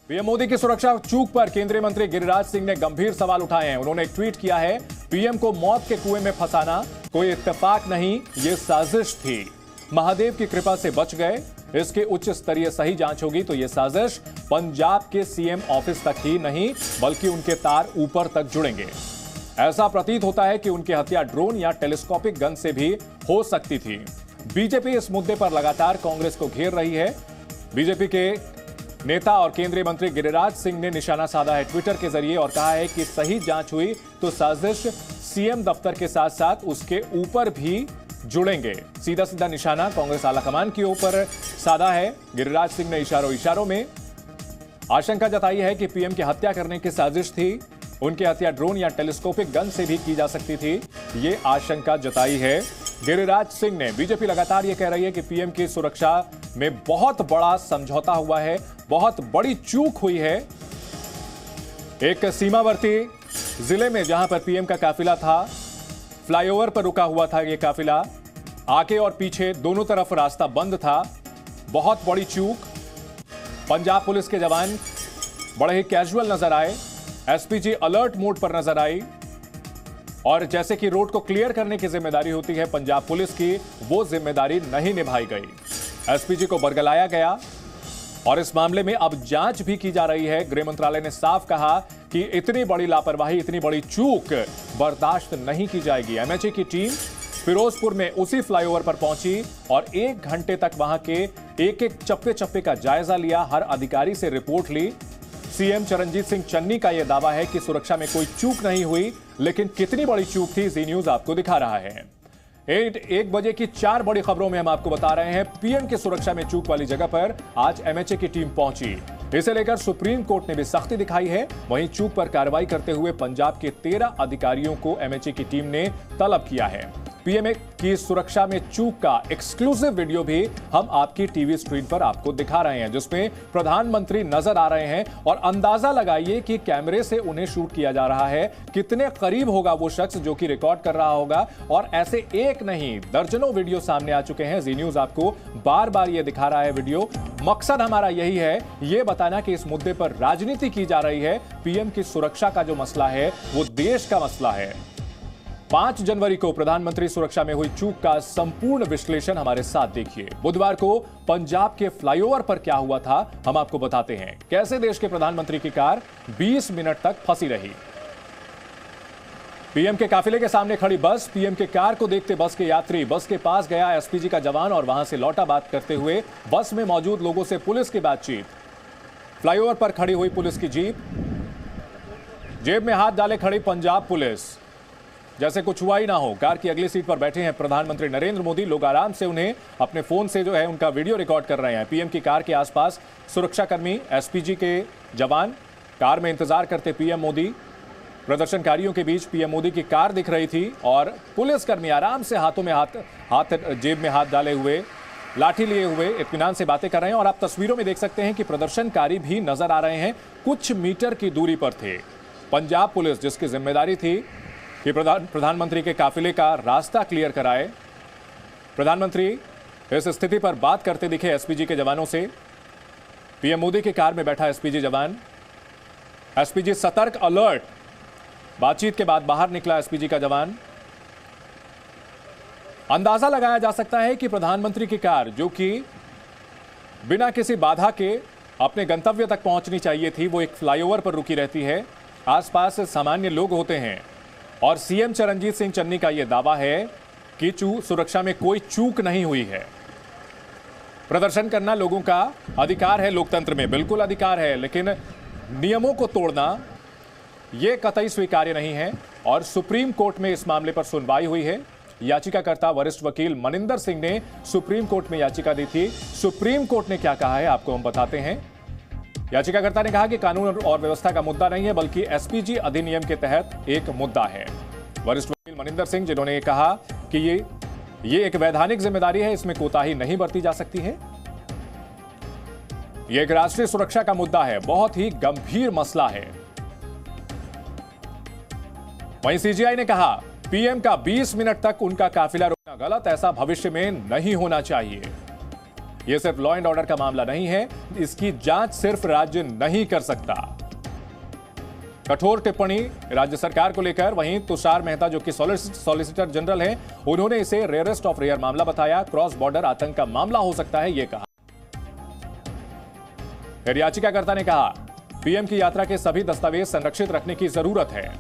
PM Modi की सुरक्षा चूक पर केंद्रीय मंत्री गिरिराज सिंह ने गंभीर सवाल उठाए हैं। उन्होंने एक ट्वीट किया है, पीएम को मौत के कुएं में फंसाना कोई इत्तेफाक नहीं, ये साजिश थी। महादेव की कृपा से बच गए। इसकी उच्च स्तरीय सही जांच होगी तो ये साजिश पंजाब के सीएम ऑफिस तक ही नहीं बल्कि उनके तार ऊपर तक जुड़ेंगे। ऐसा प्रतीत होता है कि उनकी हत्या ड्रोन या टेलीस्कोपिक गन से भी हो सकती थी। बीजेपी इस मुद्दे पर लगातार कांग्रेस को घेर रही है। बीजेपी के नेता और केंद्रीय मंत्री गिरिराज सिंह ने निशाना साधा है ट्विटर के जरिए और कहा है कि सही जांच हुई तो साजिश सीएम दफ्तर के साथ साथ उसके ऊपर भी जुड़ेंगे। सीधा सीधा निशाना कांग्रेस आलाकमान के ऊपर साधा है। गिरिराज सिंह ने इशारों में आशंका जताई है कि पीएम की हत्या करने की साजिश थी। उनकी हत्या ड्रोन या टेलीस्कोपिक गन से भी की जा सकती थी, ये आशंका जताई है गिरिराज सिंह ने। बीजेपी लगातार यह कह रही है कि पीएम की सुरक्षा में बहुत बड़ा समझौता हुआ है, बहुत बड़ी चूक हुई है। एक सीमावर्ती जिले में जहां पर पीएम का काफिला था, फ्लाईओवर पर रुका हुआ था यह काफिला, आगे और पीछे दोनों तरफ रास्ता बंद था। बहुत बड़ी चूक। पंजाब पुलिस के जवान बड़े ही कैजुअल नजर आए, एसपीजी अलर्ट मोड पर नजर आई और जैसे कि रोड को क्लियर करने की जिम्मेदारी होती है पंजाब पुलिस की, वो जिम्मेदारी नहीं निभाई गई। एसपीजी को बरगलाया गया और इस मामले में अब जांच भी की जा रही है। गृह मंत्रालय ने साफ कहा कि इतनी बड़ी लापरवाही, इतनी बड़ी चूक बर्दाश्त नहीं की जाएगी। एमएचए की टीम फिरोजपुर में उसी फ्लाईओवर पर पहुंची और 1 घंटे तक वहां के एक एक चप्पे चप्पे का जायजा लिया, हर अधिकारी से रिपोर्ट ली। सीएम चरणजीत सिंह चन्नी का यह दावा है कि सुरक्षा में कोई चूक नहीं हुई, लेकिन कितनी बड़ी चूक थी जी न्यूज आपको दिखा रहा है। 1 बजे की 4 बड़ी खबरों में हम आपको बता रहे हैं, पीएम की सुरक्षा में चूक वाली जगह पर आज एमएचए की टीम पहुंची। इसे लेकर सुप्रीम कोर्ट ने भी सख्ती दिखाई है। वहीं चूक पर कार्रवाई करते हुए पंजाब के 13 अधिकारियों को एमएचए की टीम ने तलब किया है। पीएम की सुरक्षा में चूक का एक्सक्लूसिव वीडियो भी हम आपकी टीवी स्क्रीन पर आपको दिखा रहे हैं, जिसमें प्रधानमंत्री नजर आ रहे हैं और अंदाजा लगाइए कि कैमरे से उन्हें शूट किया जा रहा है। कितने करीब होगा वो शख्स जो कि रिकॉर्ड कर रहा होगा। और ऐसे एक नहीं, दर्जनों वीडियो सामने आ चुके हैं। जी न्यूज आपको बार बार ये दिखा रहा है वीडियो। मकसद हमारा यही है, ये बताना कि इस मुद्दे पर राजनीति की जा रही है। पीएम की सुरक्षा का जो मसला है वो देश का मसला है। 5 जनवरी को प्रधानमंत्री सुरक्षा में हुई चूक का संपूर्ण विश्लेषण हमारे साथ देखिए। बुधवार को पंजाब के फ्लाईओवर पर क्या हुआ था हम आपको बताते हैं। कैसे देश के प्रधानमंत्री की कार 20 मिनट तक फंसी रही। पीएम के काफिले के सामने खड़ी बस, पीएम के कार को देखते बस के यात्री, बस के पास गया एसपीजी का जवान और वहां से लौटा। बात करते हुए बस में मौजूद लोगों से पुलिस की बातचीत। फ्लाईओवर पर खड़ी हुई पुलिस की जीप, जेब में हाथ डाले खड़ी पंजाब पुलिस, जैसे कुछ हुआ ही ना हो। कार की अगली सीट पर बैठे हैं प्रधानमंत्री नरेंद्र मोदी। लोग आराम से उन्हें अपने फोन से जो है उनका वीडियो रिकॉर्ड कर रहे हैं। पीएम की कार के आसपास सुरक्षाकर्मी, एसपीजी के जवान कार में इंतजार करते पीएम मोदी। प्रदर्शनकारियों के बीच पीएम मोदी की कार दिख रही थी और पुलिसकर्मी आराम से हाथों में हाथ जेब में हाथ डाले हुए, लाठी लिए हुए इत्मीनान से बातें कर रहे हैं। और आप तस्वीरों में देख सकते हैं कि प्रदर्शनकारी भी नजर आ रहे हैं, कुछ मीटर की दूरी पर थे। पंजाब पुलिस, जिसकी जिम्मेदारी थी कि प्रधानमंत्री के काफिले का रास्ता क्लियर कराए। प्रधानमंत्री इस स्थिति पर बात करते दिखे एसपीजी के जवानों से। पीएम मोदी की कार में बैठा एसपीजी जवान, एसपीजी सतर्क, अलर्ट। बातचीत के बाद बाहर निकला एसपीजी का जवान। अंदाजा लगाया जा सकता है कि प्रधानमंत्री की कार, जो कि बिना किसी बाधा के अपने गंतव्य तक पहुंचनी चाहिए थी, वो एक फ्लाईओवर पर रुकी रहती है। आसपास सामान्य लोग होते हैं और सीएम चरणजीत सिंह चन्नी का यह दावा है कि सुरक्षा में कोई चूक नहीं हुई है। प्रदर्शन करना लोगों का अधिकार है, लोकतंत्र में बिल्कुल अधिकार है, लेकिन नियमों को तोड़ना यह कतई स्वीकार्य नहीं है। और सुप्रीम कोर्ट में इस मामले पर सुनवाई हुई है। याचिकाकर्ता वरिष्ठ वकील मनिंदर सिंह ने सुप्रीम कोर्ट में याचिका दी थी। सुप्रीम कोर्ट ने क्या कहा है आपको हम बताते हैं। याचिकाकर्ता ने कहा कि कानून और व्यवस्था का मुद्दा नहीं है, बल्कि एसपीजी अधिनियम के तहत एक मुद्दा है। वरिष्ठ वकील मनिंदर सिंह, जिन्होंने कहा कि ये एक वैधानिक जिम्मेदारी है, इसमें कोताही नहीं बरती जा सकती है। यह एक राष्ट्रीय सुरक्षा का मुद्दा है, बहुत ही गंभीर मसला है। वहीं सीजीआई ने कहा, पीएम का 20 मिनट तक उनका काफिला रोकना गलत, ऐसा भविष्य में नहीं होना चाहिए। यह सिर्फ लॉ एंड ऑर्डर का मामला नहीं है, इसकी जांच सिर्फ राज्य नहीं कर सकता। कठोर टिप्पणी राज्य सरकार को लेकर। वहीं तुषार मेहता जो कि सॉलिसिटर जनरल हैं, उन्होंने इसे रेयरेस्ट ऑफ रेयर मामला बताया। क्रॉस बॉर्डर आतंक का मामला हो सकता है, यह कहा। फिर याचिकाकर्ता ने कहा पीएम की यात्रा के सभी दस्तावेज संरक्षित रखने की जरूरत है।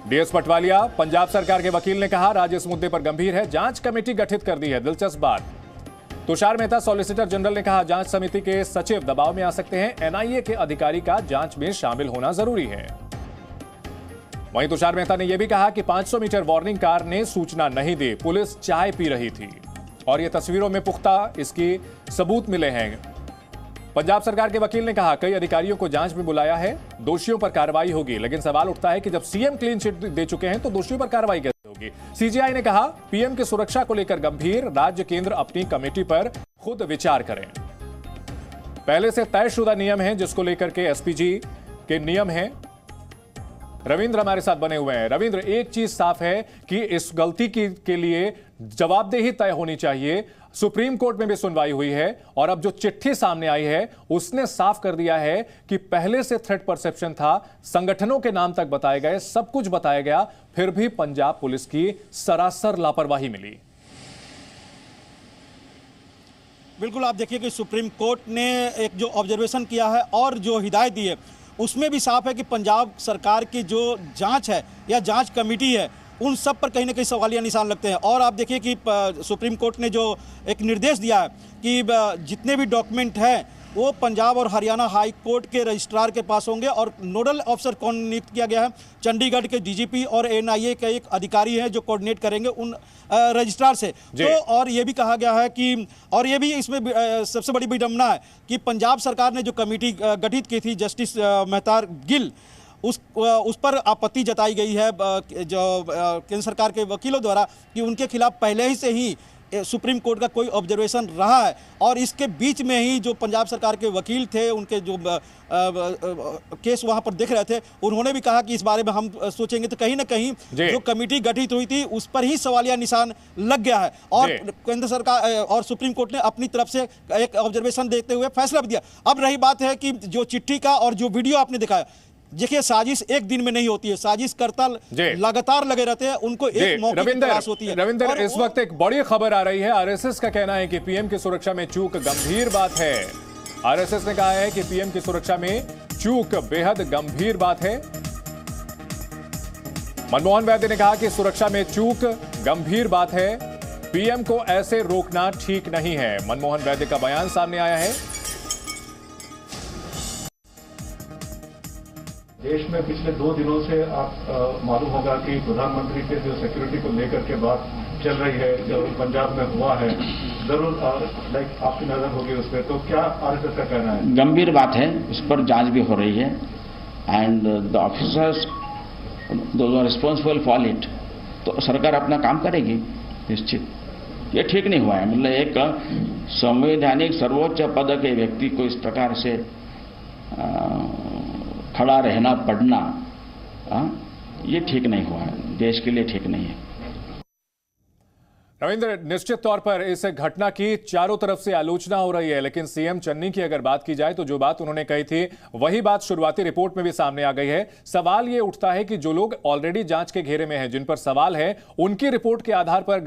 डीएस पटवालिया, पंजाब सरकार के वकील ने कहा राज्य इस मुद्दे पर गंभीर है, जांच कमेटी गठित कर दी है, दिलचस्प बात। तुषार मेहता सॉलिसिटर जनरल ने कहा जांच समिति के सचिव दबाव में आ सकते हैं, एनआईए के अधिकारी का जांच में शामिल होना जरूरी है। वहीं तुषार मेहता ने यह भी कहा कि 500 मीटर वार्निंग कार ने सूचना नहीं दी, पुलिस चाय पी रही थी और ये तस्वीरों में पुख्ता इसकी सबूत मिले हैं। पंजाब सरकार के वकील ने कहा कई अधिकारियों को जांच में बुलाया है, दोषियों पर कार्रवाई होगी, लेकिन सवाल उठता है कि जब सीएम क्लीन चिट दे चुके हैं तो दोषियों पर कार्रवाई कैसे होगी। सीजेआई ने कहा पीएम की सुरक्षा को लेकर गंभीर, राज्य केंद्र अपनी कमेटी पर खुद विचार करें। पहले से तयशुदा नियम है जिसको लेकर के एसपीजी के नियम है। रविंद्र हमारे साथ बने हुए हैं। रविंद्र, एक चीज साफ है कि इस गलती के लिए जवाबदेही तय होनी चाहिए। सुप्रीम कोर्ट में भी सुनवाई हुई है और अब जो चिट्ठी सामने आई है उसने साफ कर दिया है कि पहले से थ्रेट परसेप्शन था, संगठनों के नाम तक बताए गए, सब कुछ बताया गया, फिर भी पंजाब पुलिस की सरासर लापरवाही मिली। बिल्कुल, आप देखिए कि सुप्रीम कोर्ट ने एक जो ऑब्जर्वेशन किया है और जो हिदायत दी है उसमें भी साफ है कि पंजाब सरकार की जो जांच है या जांच कमेटी है उन सब पर कहीं ना कहीं सवालिया निशान लगते हैं। और आप देखिए कि सुप्रीम कोर्ट ने जो एक निर्देश दिया है कि जितने भी डॉक्यूमेंट हैं वो पंजाब और हरियाणा हाई कोर्ट के रजिस्ट्रार के पास होंगे और नोडल ऑफिसर कौन नियुक्त किया गया है, चंडीगढ़ के डीजीपी और एनआईए के एक अधिकारी हैं जो कोऑर्डिनेट करेंगे उन रजिस्ट्रार से। तो और ये भी कहा गया है कि और ये भी इसमें सबसे बड़ी विडंबना है कि पंजाब सरकार ने जो कमेटी गठित की थी जस्टिस मेहतार गिल, उस पर आपत्ति जताई गई है जो केंद्र सरकार के वकीलों द्वारा कि उनके खिलाफ पहले ही से ही सुप्रीम कोर्ट का कोई ऑब्जर्वेशन रहा है। और इसके बीच में ही जो पंजाब सरकार के वकील थे, उनके जो केस वहां पर देख रहे थे, उन्होंने भी कहा कि इस बारे में हम सोचेंगे। तो कहीं ना कहीं जो कमेटी गठित हुई थी उस पर ही सवालिया निशान लग गया है और केंद्र सरकार और सुप्रीम कोर्ट ने अपनी तरफ से एक ऑब्जर्वेशन देते हुए फैसला भी दिया। अब रही बात है कि जो चिट्ठी का और जो वीडियो आपने दिखाया, देखिए साजिश एक दिन में नहीं होती है, साजिशकर्ता लगातार लगे रहते हैं, उनको एक मौके की तलाश होती है। रविंदर, इस वक्त एक बड़ी खबर आ रही है। आरएसएस का कहना है कि पीएम की सुरक्षा में चूक गंभीर बात है। आरएसएस ने कहा है कि पीएम की सुरक्षा में चूक बेहद गंभीर बात है। मनमोहन वैद्य ने कहा कि सुरक्षा में चूक गंभीर बात है, पीएम को ऐसे रोकना ठीक नहीं है। मनमोहन वैद्य का बयान सामने आया है। देश में पिछले 2 दिनों से आप मालूम होगा कि प्रधानमंत्री के जो सिक्योरिटी को लेकर के बात चल रही है, जो पंजाब में हुआ है, जरूर आपकी नजर होगी उस पर। तो क्या आरएसएस का कहना है? गंभीर बात है, उस पर जांच भी हो रही है and the officers those are responsible for it. तो सरकार अपना काम करेगी निश्चित। ये ठीक नहीं हुआ है, मतलब एक संवैधानिक सर्वोच्च पद के व्यक्ति को इस प्रकार से खड़ा रहना पड़ना, ये ठीक नहीं हुआ है, देश के लिए ठीक नहीं है। रविंद्र, निश्चित तौर पर इस घटना की चारों तरफ से आलोचना हो रही है, लेकिन सीएम चन्नी की अगर बात की जाए तो जो बात उन्होंने कही थी वही बात शुरुआती रिपोर्ट में भी सामने आ गई है। सवाल ये उठता है कि जो लोग ऑलरेडी जांच के घेरे में हैं, जिन पर सवाल है, उनकी रिपोर्ट के आधार पर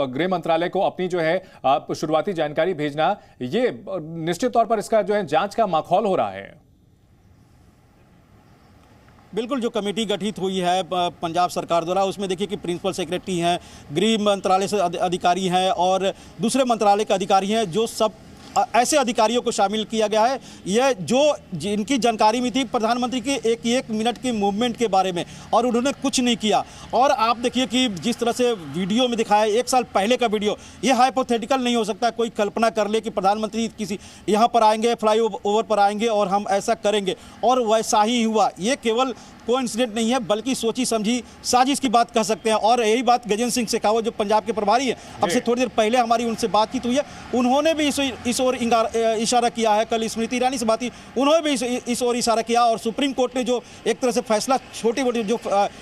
गृह मंत्रालय को अपनी जो है शुरुआती जानकारी भेजना, ये निश्चित तौर पर इसका जो है जांच का माहौल हो रहा है। बिल्कुल, जो कमेटी गठित हुई है पंजाब सरकार द्वारा, उसमें देखिए कि प्रिंसिपल सेक्रेटरी हैं, गृह मंत्रालय से अधिकारी हैं और दूसरे मंत्रालय के अधिकारी हैं, जो सब ऐसे अधिकारियों को शामिल किया गया है। यह जो जिनकी जानकारी में थी प्रधानमंत्री के एक मिनट के मूवमेंट के बारे में, और उन्होंने कुछ नहीं किया। और आप देखिए कि जिस तरह से वीडियो में दिखाया, 1 साल पहले का वीडियो, ये हाइपोथेटिकल नहीं हो सकता। कोई कल्पना कर ले कि प्रधानमंत्री किसी यहाँ पर आएंगे, फ्लाई ओवर पर आएंगे और हम ऐसा करेंगे, और वैसा ही हुआ। ये केवल कोइंसिडेंट नहीं है, बल्कि सोची समझी साजिश की बात कह सकते हैं। और यही बात गजेंद्र सिंह शेखावत जो पंजाब के प्रभारी है, अब से थोड़ी देर पहले हमारी उनसे बातचीत हुई है, उन्होंने भी इस ओर इशारा किया है। कल स्मृति ईरानी से बात हुई, उन्होंने भी इस ओर इशारा किया। और सुप्रीम कोर्ट ने जो एक तरह से फैसला छोटी मोटी जो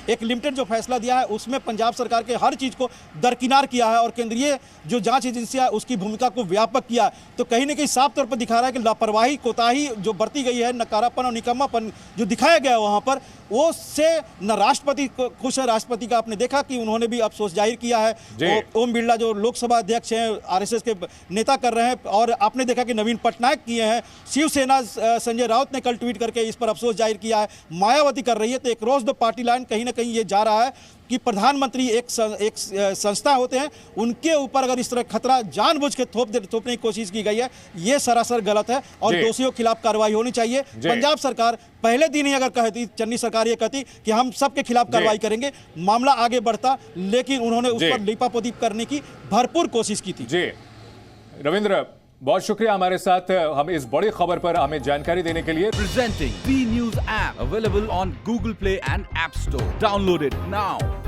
एक लिमिटेड जो फैसला दिया है, उसमें पंजाब सरकार के हर चीज़ को दरकिनार किया है और केंद्रीय जो जांच एजेंसियां उसकी भूमिका को व्यापक किया है। तो कहीं ना कहीं साफ तौर पर दिखा रहा है कि लापरवाही, कोताही जो बरती गई है, नकारापन और निकम्मापन जो दिखाया गया है वहां पर, वो से न राष्ट्रपति खुश है। राष्ट्रपति का आपने देखा कि उन्होंने भी अफसोस जाहिर किया है। ओम बिरला जो लोकसभा अध्यक्ष हैं, आरएसएस के नेता कर रहे हैं, और आपने देखा कि नवीन पटनायक किए हैं। शिवसेना संजय राउत ने कल ट्वीट करके इस पर अफसोस जाहिर किया है। मायावती कर रही है। तो एक क्रॉस द पार्टी लाइन कहीं ना कहीं ये जा रहा है कि प्रधानमंत्री एक संस्था होते हैं, उनके ऊपर अगर इस तरह खतरा जानबूझ के थोपने की कोशिश की गई है, ये सरासर गलत है और दोषियों के खिलाफ कार्रवाई होनी चाहिए। पंजाब सरकार पहले दिन ही अगर कहती, चन्नी सरकार ये कहती कि हम सबके खिलाफ कार्रवाई करेंगे, मामला आगे बढ़ता, लेकिन उन्होंने उस पर लीपापोती करने की भरपूर कोशिश की थी। जी रविंद्र, बहुत शुक्रिया हमारे साथ हम इस बड़ी खबर पर हमें जानकारी देने के लिए। Presenting B News app available on Google Play and App Store. Download it now.